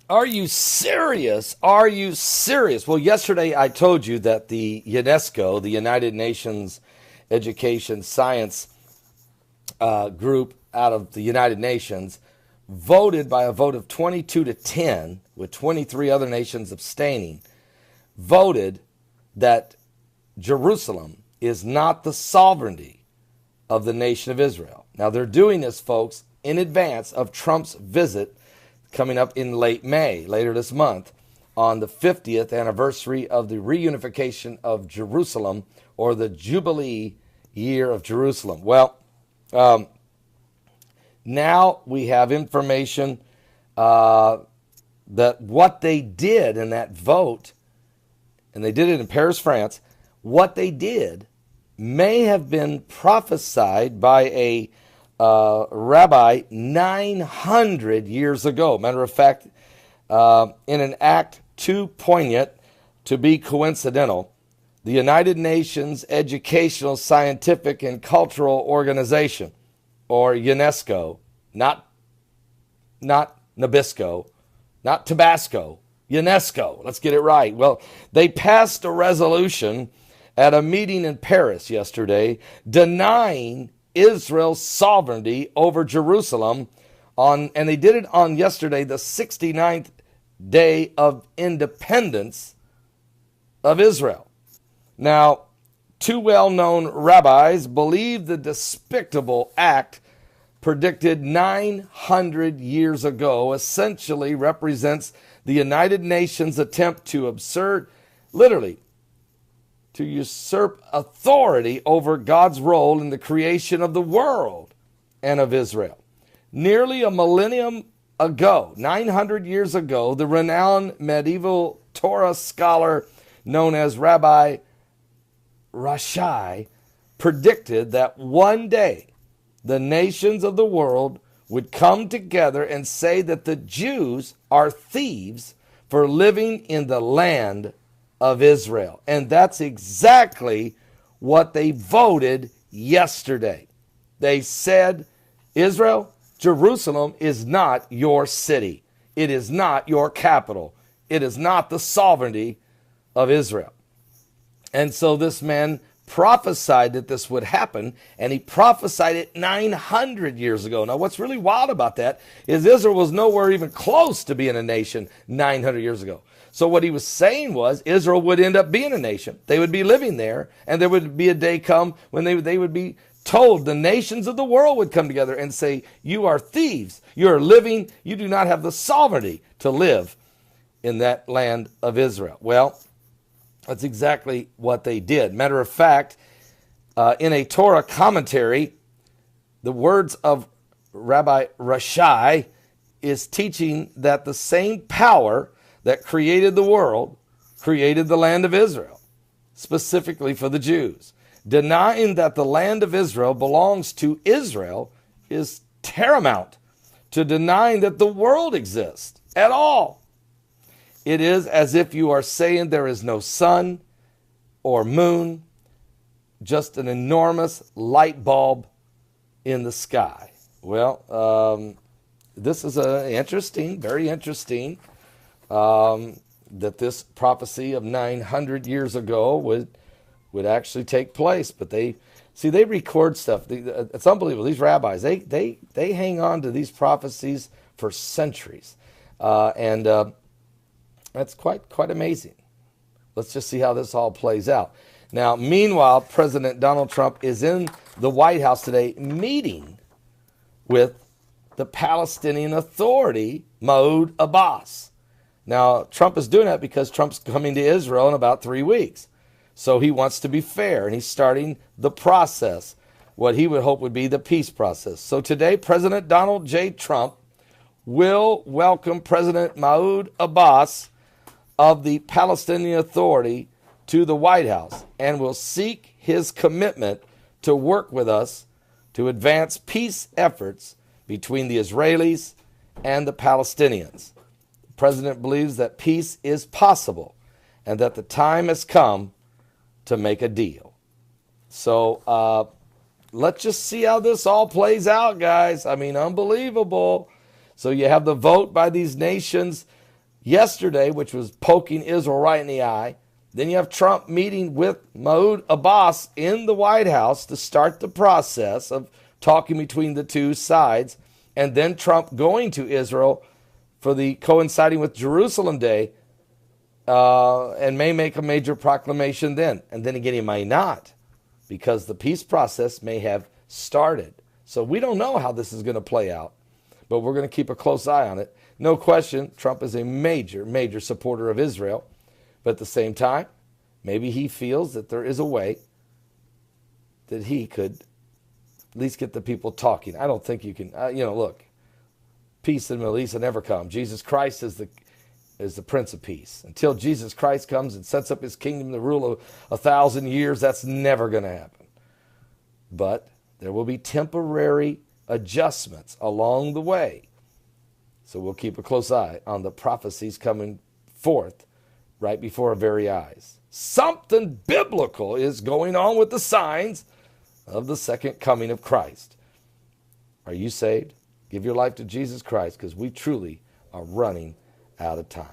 Are you serious? Are you serious? Well, yesterday I told you that the UNESCO, the United Nations Education Science group out of the United Nations, voted by a vote of 22 to 10, with 23 other nations abstaining, voted that Jerusalem is not the sovereignty of the nation of Israel. Now, they're doing this, folks, in advance of Trump's visit coming up in late May, later this month, on the 50th anniversary of the reunification of Jerusalem, or the Jubilee year of Jerusalem. Well, now we have information that what they did in that vote, and they did it in Paris, France, what they did may have been prophesied by a rabbi 900 years ago. Matter of fact, in an act too poignant to be coincidental, the United Nations Educational, Scientific, and Cultural Organization, or UNESCO, not Nabisco, not Tabasco, UNESCO. Let's get it right. Well, they passed a resolution at a meeting in Paris yesterday denying Israel's sovereignty over Jerusalem and they did it on yesterday, the 69th day of independence of Israel. Now, two well-known rabbis believe the despicable act predicted 900 years ago essentially represents the United Nations' attempt to to usurp authority over God's role in the creation of the world and of Israel. Nearly a millennium ago, 900 years ago, the renowned medieval Torah scholar known as Rabbi Rashi predicted that one day the nations of the world would come together and say that the Jews are thieves for living in the land of Israel. And that's exactly what they voted yesterday. They said, Israel, Jerusalem is not your city. It is not your capital. It is not the sovereignty of Israel. And so this man prophesied that this would happen, and he prophesied it 900 years ago. Now, what's really wild about that is Israel was nowhere even close to being a nation 900 years ago. So what he was saying was Israel would end up being a nation. They would be living there, and there would be a day come when they would be told, the nations of the world would come together and say, you are thieves. You are living, you do not have the sovereignty to live in that land of Israel. Well, that's exactly what they did. Matter of fact, in a Torah commentary, the words of Rabbi Rashi is teaching that the same power that created the world created the land of Israel, specifically for the Jews. Denying that the land of Israel belongs to Israel is tantamount to denying that the world exists at all. It is as if you are saying there is no sun or moon, just an enormous light bulb in the sky. Well, this is interesting, very interesting, that this prophecy of 900 years ago would actually take place. But they record stuff. It's unbelievable. These rabbis, they hang on to these prophecies for centuries, and that's quite amazing. Let's just see how this all plays out. Now, meanwhile, President Donald Trump is in the White House today meeting with the Palestinian Authority, Mahmoud Abbas. Now, Trump is doing that because Trump's coming to Israel in about 3 weeks. So he wants to be fair, and he's starting the process, what he would hope would be the peace process. So today, President Donald J. Trump will welcome President Mahmoud Abbas of the Palestinian Authority to the White House and will seek his commitment to work with us to advance peace efforts between the Israelis and the Palestinians. The president believes that peace is possible and that the time has come to make a deal. So let's just see how this all plays out, guys. I mean, unbelievable. So you have the vote by these nations yesterday, which was poking Israel right in the eye. Then you have Trump meeting with Mahmoud Abbas in the White House to start the process of talking between the two sides. And then Trump going to Israel for the coinciding with Jerusalem Day, and may make a major proclamation then. And then again, he may not, because the peace process may have started. So we don't know how this is going to play out, but we're going to keep a close eye on it. No question, Trump is a major, major supporter of Israel. But at the same time, maybe he feels that there is a way that he could at least get the people talking. I don't think you can, look, peace in the Middle East will never come. Jesus Christ is the Prince of Peace. Until Jesus Christ comes and sets up his kingdom to rule of 1,000 years, that's never going to happen. But there will be temporary adjustments along the way. So we'll keep a close eye on the prophecies coming forth right before our very eyes. Something biblical is going on with the signs of the second coming of Christ. Are you saved? Give your life to Jesus Christ, because we truly are running out of time.